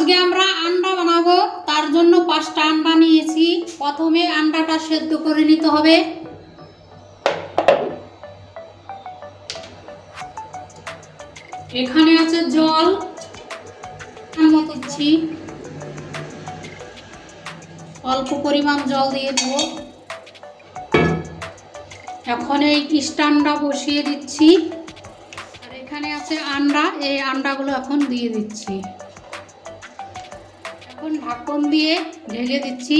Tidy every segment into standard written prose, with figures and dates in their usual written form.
আজকে আমরা আন্ডা বানাবো, তার জন্য 5টা আন্ডা নিয়েছি। প্রথমে আন্ডাটা সেদ্ধ করে নিতে হবে। এখানে আছে জল, দিচ্ছি অল্প পরিমাণ জল দিয়ে দেবো। এখন এই স্ট্যান্ডটা বসিয়ে দিচ্ছি। আর এখানে আছে আন্ডা, এই আন্ডাগুলো এখন দিয়ে দিচ্ছি। এখন ঢাকন দিয়ে ঢেলে দিচ্ছি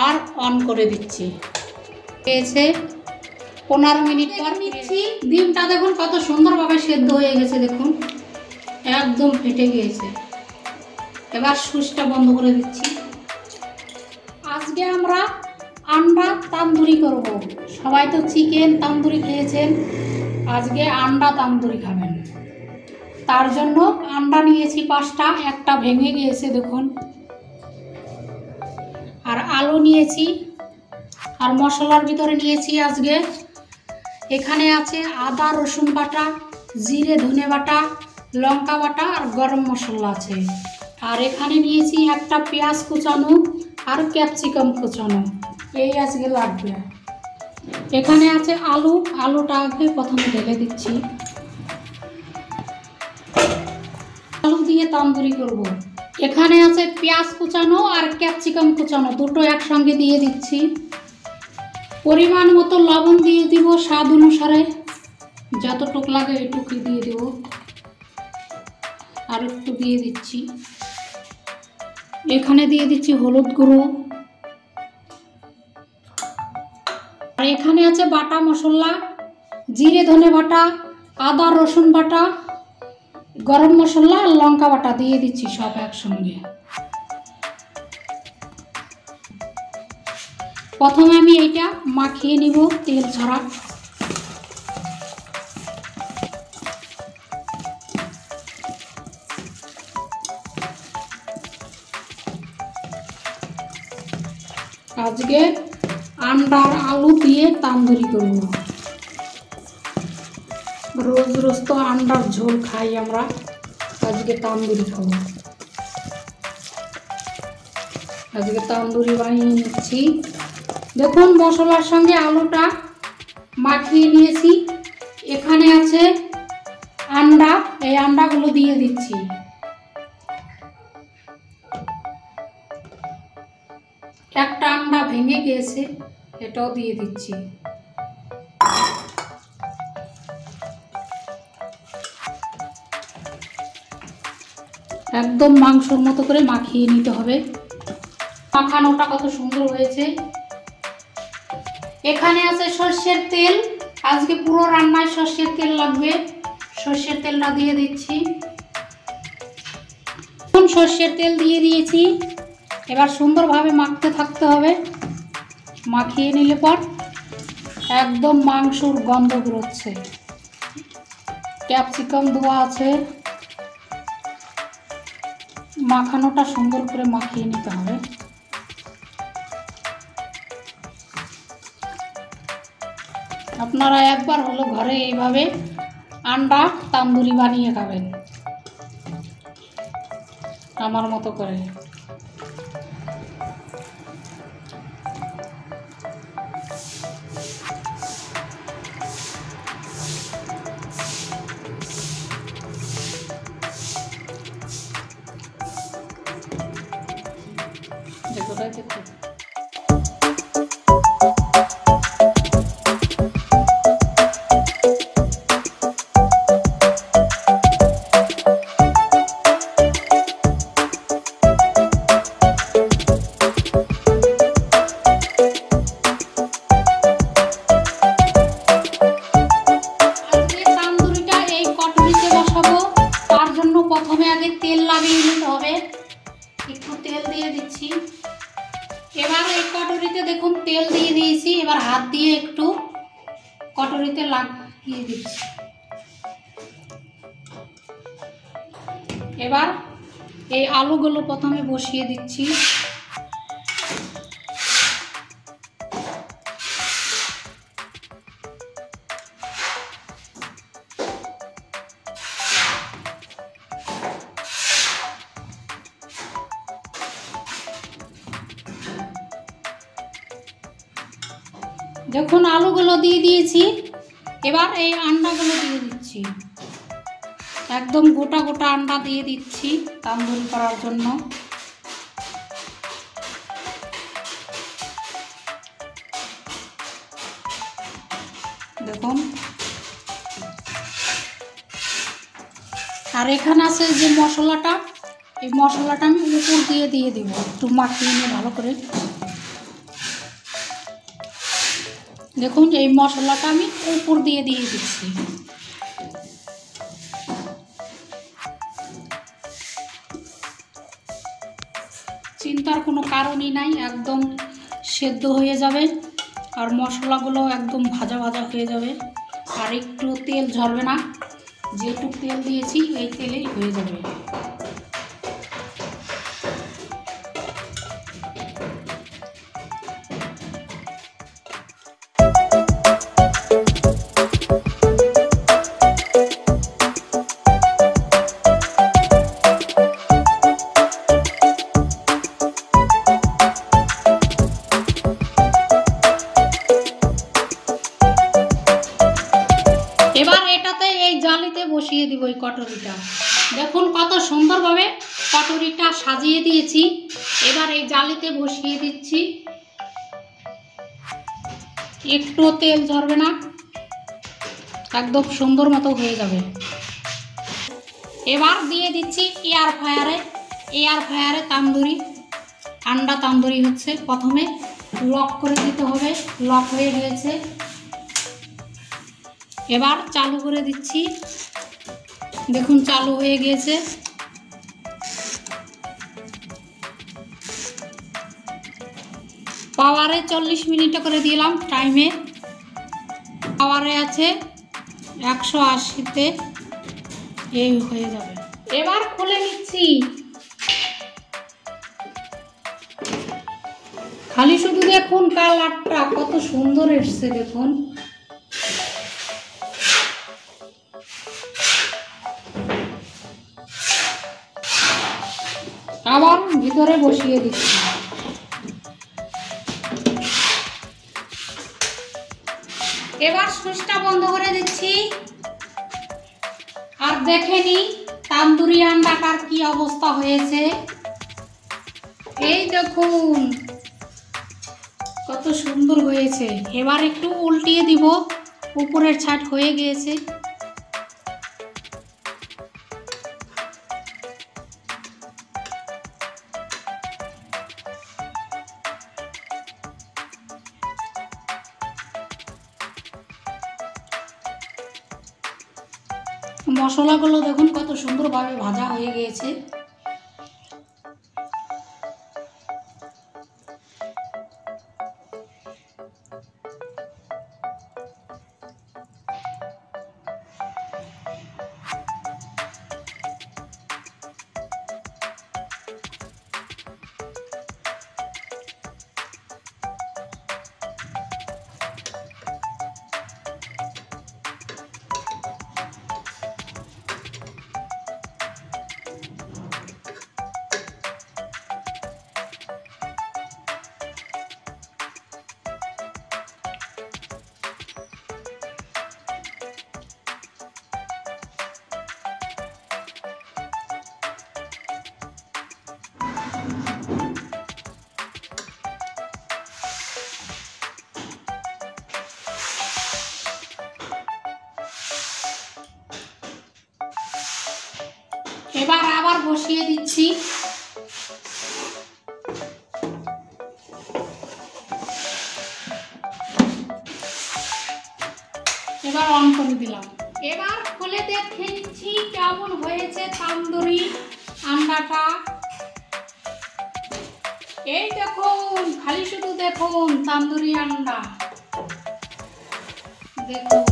আর অন করে দিচ্ছি। হয়েছে 15 মিনিট পর নিচ্ছি। ডিমটা দেখুন কত সুন্দরভাবে সেদ্ধ হয়ে গেছে, দেখুন একদম ফেটে গিয়েছে। এবার সুইচটা বন্ধ করে দিচ্ছি। আজকে আমরা আন্ডা তান্দুরি করব। সবাই তো চিকেন তান্দুরি খেয়েছেন, আজকে আন্ডা তান্দুরি খাবেন। তার জন্য আন্ডা নিয়েছি 5টা, একটা ভেঙে গিয়েছে দেখুন। আর আলু নিয়েছি, আর মশলার ভিতরে নিয়েছি আজকে এখানে আছে আদা রসুন বাটা, জিরে ধনে বাটা, লঙ্কা বাটা আর গরম মশলা আছে। আর এখানে নিয়েছি একটা পেঁয়াজ কুচানো আর ক্যাপসিকাম কুচানো, এই আজকে লাগবে। এখানে আছে আলু, আলুটা আগে প্রথমে ঢেলে দিচ্ছি। আলু দিয়ে তান্দুরি করব। এখানে আছে পেঁয়াজ কুচানো আর ক্যাপসিকাম কুচানো, দুটো একসঙ্গে দিয়ে দিচ্ছি। পরিমাণ মতো লবণ দিয়ে দিব, স্বাদ অনুসারে যতটুক লাগে এটুকু দিয়ে দেব। আর একটু দিয়ে দিচ্ছি। এখানে দিয়ে দিচ্ছি হলুদ গুঁড়ো। আর এখানে আছে বাটা মশলা, জিরে ধনে বাটা, আদা রসুন বাটা, গরম মশলা আর লঙ্কা বাটা দিয়ে দিচ্ছি সব একসঙ্গে। প্রথমে আমি এইটা মাখিয়ে নিব তেল ছাড়া। আজকে আন্ডার আলু দিয়ে তান্দুরি করব। রোজ রোজ তো আন্ডার ঝোল খাই আমরা, আজকে তান্দুরি খাবো। আজকে তান্দুরি বানিয়ে নিচ্ছি। দেখুন মশলার সঙ্গে আলুটা মাখিয়ে নিয়েছি। এখানে আছে আন্ডা, এই আন্ডাগুলো দিয়ে দিচ্ছি। একটা আন্ডা ভেঙে গেছে, এটাও দিয়ে দিচ্ছি। একদম মাংসর মতো করে মাখিয়ে নিতে হবে। মাখানোটা কত সুন্দর হয়েছে। এখানে আছে সর্ষের তেল, আজকে পুরো রান্নায় সর্ষের তেল লাগবে। সর্ষের তেলটা দিয়ে দিচ্ছি। সর্ষের তেল দিয়ে দিয়েছি। এবার সুন্দরভাবে মাখতে থাকতে হবে। মাখিয়ে নিলে পর একদম মাংসর গন্ধ বেরোচ্ছে। ক্যাপসিকাম দেওয়া আছে, মাখানোটা সুন্দর করে মাখিয়ে নিতে হবে। আপনারা একবার হলো ঘরে এইভাবে আন্ডা তান্দুরি বানিয়ে খাবেন আমার মতো করে। দেখো দেখো প্রথমে আগে তেল লাগিয়ে নিতে হবে। একটু তেল দিয়ে দিচ্ছি। এবার এই কটরিতে দেখুন তেল দিয়ে দিয়েছি। এবার হাত দিয়ে একটু কটরিতে লাগিয়ে দিচ্ছি। এবার এই আলুগুলো প্রথমে বসিয়ে দিচ্ছি। দেখুন আলুগুলো দিয়ে দিয়েছি, এবার এই আন্ডাগুলো দিয়ে দিচ্ছি। একদম গোটা গোটা আন্ডা দিয়ে দিচ্ছি তান্দুরি করার জন্য। দেখুন, আর এখানে আছে যে মশলাটা, এই মশলাটা আমি উপর দিয়ে দিব, একটু মাখিয়ে নিয়ে ভালো করে। দেখুন এই মশলাটা আমি উপর দিয়ে দিচ্ছি। চিন্তার কোনো কারণই নাই, একদম সেদ্ধ হয়ে যাবে আর মশলাগুলো একদম ভাজা ভাজা হয়ে যাবে, আর একটু তেল ঝরবে না। যেটুকু তেল দিয়েছি এই তেলেই হয়ে যাবে। এবার এটাতে এই জালিতে বসিয়ে দিব এই কটরিটা। দেখুন কত সুন্দরভাবে কটরিটা সাজিয়ে দিয়েছি। এবার এই জালিতে বসিয়ে দিচ্ছি, একটু তেল ঝরবে না, একদম সুন্দর মতো হয়ে যাবে। এবার দিয়ে দিচ্ছি এয়ার ফ্রায়ারে তান্দুরি, ঠান্ডা তান্দুরি হচ্ছে। প্রথমে লক করে দিতে হবে, লক হয়ে গিয়েছে। এবার চালু করে দিচ্ছি, দেখুন চালু হয়ে গিয়েছে। পাওয়ারে 40 মিনিট করে দিলাম টাইমে, পাওয়ারে আছে 180-তে, এই হয়ে যাবে। এবার খুলে নিচ্ছি, খালি শুধু দেখুন কালারটা কত সুন্দর এসছে। দেখুন আবার ভিতরে বসিয়ে দিচ্ছি। এবার সুইচটা বন্ধ করে দিচ্ছি, আর দেখে নিই তান্দুরি আন্ডাটার কি অবস্থা হয়েছে। এই দেখুন কত সুন্দর হয়েছে। এবার একটু উল্টিয়ে দিব, উপরের ছাট হয়ে গিয়েছে। মশলাগুলো দেখুন কত সুন্দরভাবে ভাজা হয়ে গিয়েছে। এবার আবার বসিয়ে দিচ্ছি। এবার অন করে দিলাম। এবার খুলে দেখে নিচ্ছি কেমন হয়েছে তান্দুরি আন্ডাটা। এই দেখুন, খালি শুধু দেখুন তান্দুরি আন্ডা, দেখুন।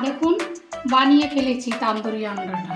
দেখুন বানিয়ে ফেলেছি তান্দুরি আন্ডাটা।